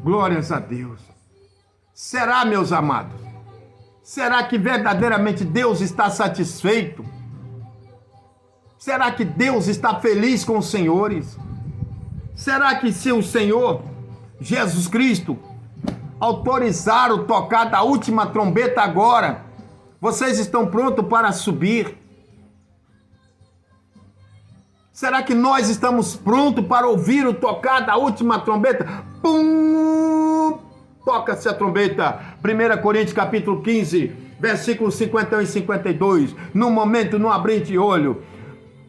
Glórias a Deus. Será, meus amados? Será que verdadeiramente Deus está satisfeito? Será que Deus está feliz com os senhores? Será que se o Senhor Jesus Cristo autorizar o tocar da última trombeta agora, vocês estão prontos para subir? Será que nós estamos prontos para ouvir o tocar da última trombeta? Pum! Toca-se a trombeta. 1 Coríntios capítulo 15, versículos 51 e 52. No momento, no abrir de olho.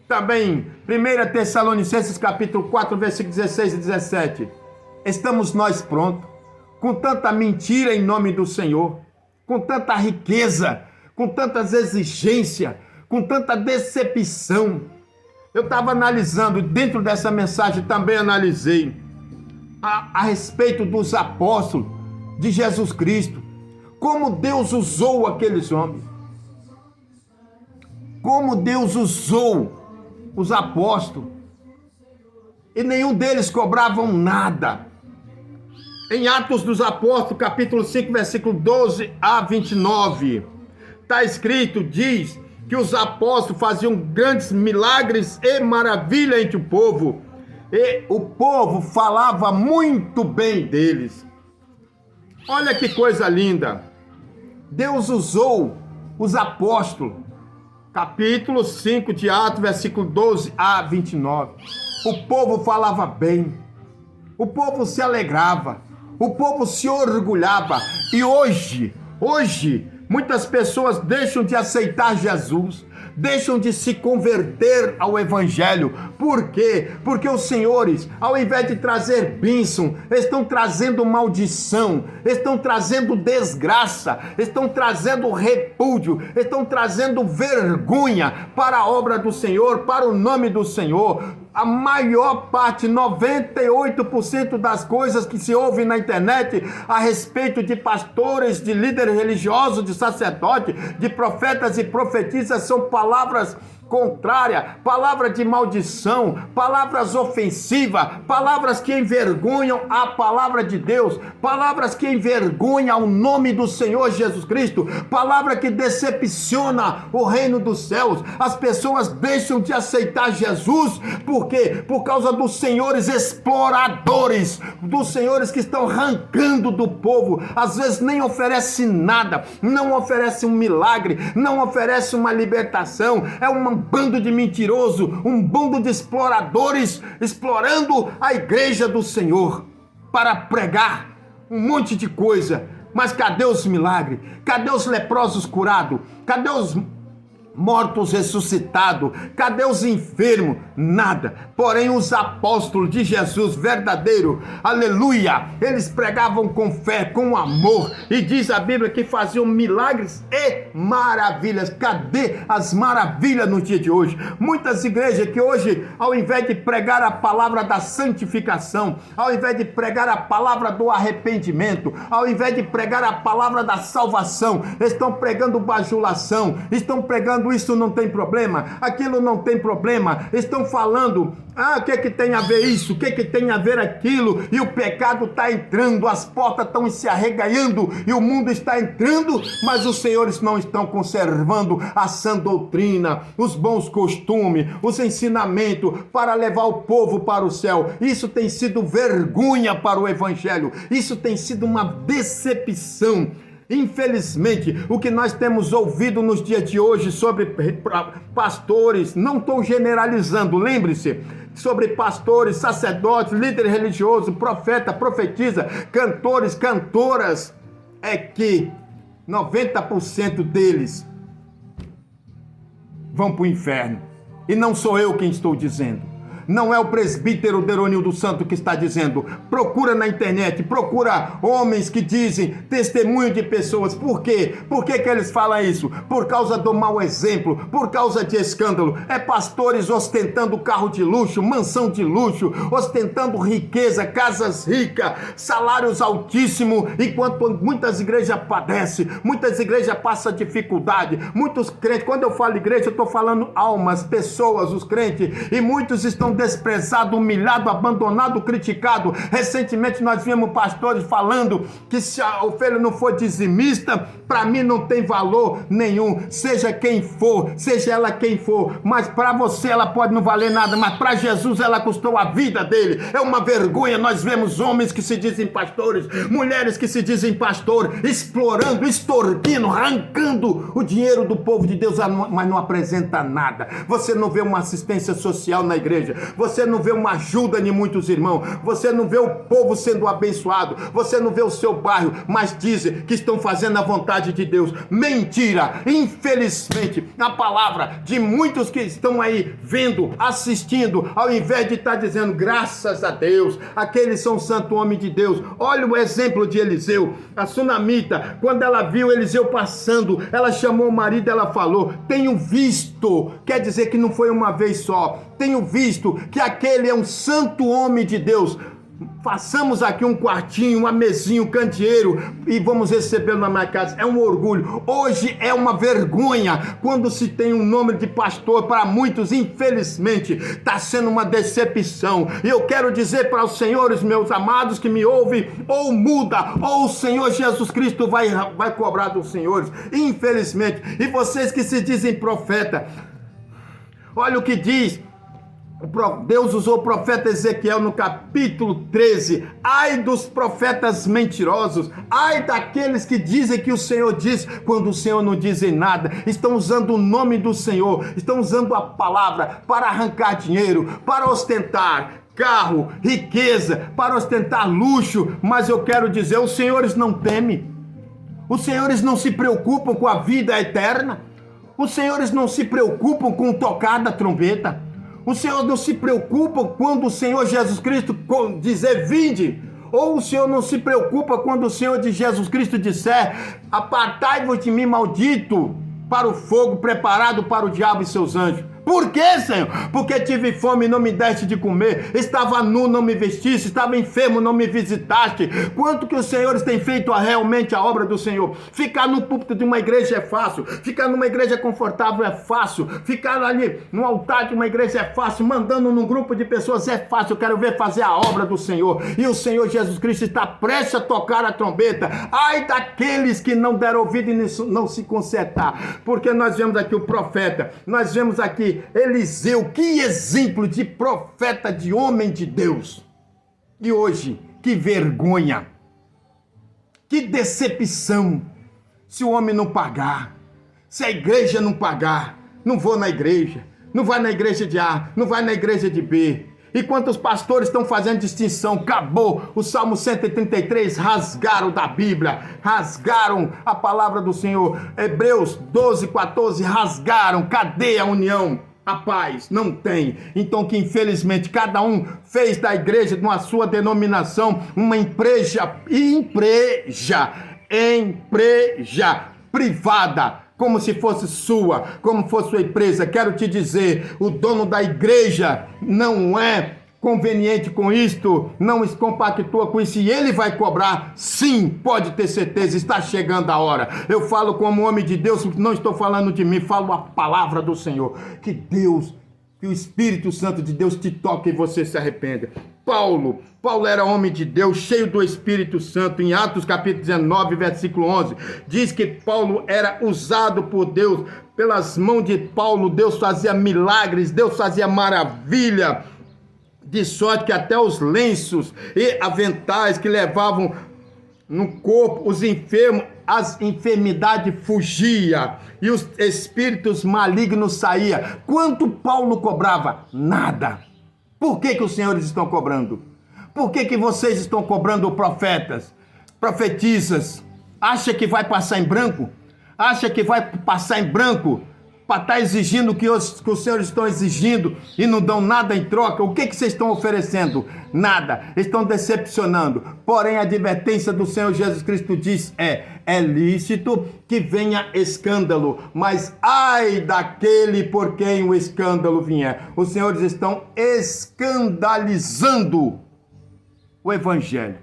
Também, 1 Tessalonicenses capítulo 4, versículos 16 e 17. Estamos nós prontos, com tanta mentira em nome do Senhor, com tanta riqueza, com tantas exigências, com tanta decepção. Eu estava analisando, dentro dessa mensagem também analisei a respeito dos apóstolos de Jesus Cristo, como Deus usou aqueles homens, como Deus usou os apóstolos, e nenhum deles cobravam nada. Em Atos dos Apóstolos, capítulo 5, versículo 12 a 29, está escrito, diz que os apóstolos faziam grandes milagres e maravilhas entre o povo, e o povo falava muito bem deles. Olha que coisa linda! Deus usou os apóstolos, capítulo 5 de Atos, versículo 12 a 29. O povo falava bem, o povo se alegrava, o povo se orgulhava. E hoje, muitas pessoas deixam de aceitar Jesus, deixam de se converter ao Evangelho. Por quê? Porque os senhores, ao invés de trazer bênção, estão trazendo maldição, estão trazendo desgraça, estão trazendo repúdio, estão trazendo vergonha para a obra do Senhor, para o nome do Senhor. A maior parte, 98% das coisas que se ouve na internet a respeito de pastores, de líderes religiosos, de sacerdotes, de profetas e profetisas são palavras contrárias, palavras de maldição, palavras ofensivas, palavras que envergonham a palavra de Deus, palavras que envergonham o nome do Senhor Jesus Cristo, palavra que decepciona o reino dos céus. As pessoas deixam de aceitar Jesus, por quê? Por causa dos senhores exploradores, dos senhores que estão arrancando do povo, às vezes nem oferece nada, não oferece um milagre, não oferece uma libertação, é um bando de mentiroso, um bando de exploradores, explorando a igreja do Senhor para pregar um monte de coisa. Mas cadê os milagres? Cadê os leprosos curados? Cadê os mortos ressuscitados? Cadê os enfermos? Nada. Porém, os apóstolos de Jesus verdadeiro, aleluia, eles pregavam com fé, com amor, e diz a Bíblia que faziam milagres e maravilhas. Cadê as maravilhas no dia de hoje? Muitas igrejas que hoje, ao invés de pregar a palavra da santificação, ao invés de pregar a palavra do arrependimento, ao invés de pregar a palavra da salvação, estão pregando bajulação, estão pregando isso não tem problema, aquilo não tem problema, estão falando, o que tem a ver isso, o que tem a ver aquilo, e o pecado está entrando, as portas estão se arreganhando, e o mundo está entrando, mas os senhores não estão conservando a sã doutrina, os bons costumes, os ensinamentos, para levar o povo para o céu. Isso tem sido vergonha para o Evangelho, isso tem sido uma decepção. Infelizmente, o que nós temos ouvido nos dias de hoje sobre pastores, não estou generalizando, lembre-se, sobre pastores, sacerdotes, líderes religiosos, profeta, profetisa, cantores, cantoras, é que 90% deles vão para o inferno. E não sou eu quem estou dizendo. Não é o presbítero Deronildo Santo que está dizendo. Procura na internet, procura homens que dizem, testemunho de pessoas. Por quê? Por que eles falam isso? Por causa do mau exemplo, por causa de escândalo. É pastores ostentando carro de luxo, mansão de luxo, ostentando riqueza, casas ricas, salários altíssimos, enquanto muitas igrejas padecem, muitas igrejas passam dificuldade, muitos crentes, quando eu falo igreja, eu estou falando almas, pessoas, os crentes, e muitos estão desprezado, humilhado, abandonado, criticado. Recentemente nós vimos pastores falando que se a ovelha não for dizimista, para mim não tem valor nenhum, seja quem for, seja ela quem for, mas para você ela pode não valer nada, mas para Jesus ela custou a vida dele. É uma vergonha nós vemos homens que se dizem pastores, mulheres que se dizem pastor, explorando, extorquindo, arrancando o dinheiro do povo de Deus, mas não apresenta nada. Você não vê uma assistência social na igreja, você não vê uma ajuda de muitos irmãos, você não vê o povo sendo abençoado, você não vê o seu bairro, mas dizem que estão fazendo a vontade de Deus. Mentira! Infelizmente, a palavra de muitos que estão aí vendo, assistindo, ao invés de estar dizendo graças a Deus, aqueles são santo homem de Deus. Olha o exemplo de Eliseu. A sunamita, quando ela viu Eliseu passando, ela chamou o marido, ela falou: tenho visto, quer dizer que não foi uma vez só, tenho visto que aquele é um santo homem de Deus. Façamos aqui um quartinho, uma mesinha, um candeeiro e vamos recebê-lo na minha casa. É um orgulho. Hoje é uma vergonha quando se tem um nome de pastor. Para muitos, infelizmente, está sendo uma decepção. E eu quero dizer para os senhores, meus amados que me ouvem, ou muda, ou o Senhor Jesus Cristo vai cobrar dos senhores. Infelizmente. E vocês que se dizem profeta, olha o que diz. Deus usou o profeta Ezequiel no capítulo 13. Ai dos profetas mentirosos, ai daqueles que dizem que o Senhor diz, quando o Senhor não diz nada. Estão usando o nome do Senhor, estão usando a palavra para arrancar dinheiro, para ostentar carro, riqueza, para ostentar luxo. Mas eu quero dizer, os senhores não temem, os senhores não se preocupam com a vida eterna, os senhores não se preocupam com o tocar da trombeta. O Senhor não se preocupa quando o Senhor Jesus Cristo dizer vinde, ou o Senhor não se preocupa quando o Senhor de Jesus Cristo disser apartai-vos de mim, maldito, para o fogo preparado para o diabo e seus anjos. Por quê, Senhor? Porque tive fome e não me deste de comer, estava nu, não me vestiste, estava enfermo, não me visitaste. Quanto que os senhores têm feito realmente a obra do Senhor? Ficar no púlpito de uma igreja é fácil, ficar numa igreja confortável é fácil, ficar ali no altar de uma igreja é fácil, mandando num grupo de pessoas é fácil. Eu quero ver fazer a obra do Senhor, e o Senhor Jesus Cristo está prestes a tocar a trombeta. Ai daqueles que não deram ouvido e não se consertar, porque nós vemos aqui o profeta, nós vemos aqui Eliseu, que exemplo de profeta, de homem de Deus. E hoje, que vergonha, que decepção, se o homem não pagar, se a igreja não pagar, não vou na igreja, não vai na igreja de A, não vai na igreja de B. E quantos pastores estão fazendo distinção? Acabou o Salmo 133, rasgaram da Bíblia, rasgaram a palavra do Senhor. Hebreus 12, 14, rasgaram. Cadê a união? A paz não tem. Então que infelizmente cada um fez da igreja, de uma sua denominação, uma empresa privada, como se fosse sua, como fosse sua empresa. Quero te dizer, o dono da igreja não é conveniente com isto, não se compactua com isso, e ele vai cobrar, sim, pode ter certeza, está chegando a hora. Eu falo como homem de Deus, não estou falando de mim, falo a palavra do Senhor. Que Deus, que o Espírito Santo de Deus te toque e você se arrependa. Paulo era homem de Deus, cheio do Espírito Santo. Em Atos capítulo 19, versículo 11, diz que Paulo era usado por Deus. Pelas mãos de Paulo, Deus fazia milagres, Deus fazia maravilha, de sorte que até os lenços e aventais que levavam no corpo os enfermos, as enfermidades fugia e os espíritos malignos saíam. Quanto Paulo cobrava? Nada. Por que os senhores estão cobrando? Por que vocês estão cobrando profetas, profetisas? Acha que vai passar em branco? Acha que vai passar em branco para estar exigindo o que os senhores estão exigindo e não dão nada em troca? O que vocês estão oferecendo? Nada. Estão decepcionando. Porém, a advertência do Senhor Jesus Cristo diz é lícito que venha escândalo, mas ai daquele por quem o escândalo vier. Os senhores estão escandalizando o Evangelho.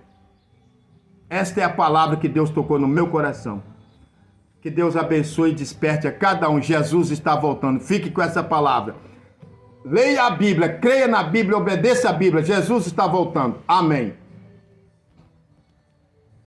Esta é a palavra que Deus tocou no meu coração. Que Deus abençoe e desperte a cada um. Jesus está voltando. Fique com essa palavra. Leia a Bíblia, creia na Bíblia, obedeça a Bíblia. Jesus está voltando. Amém.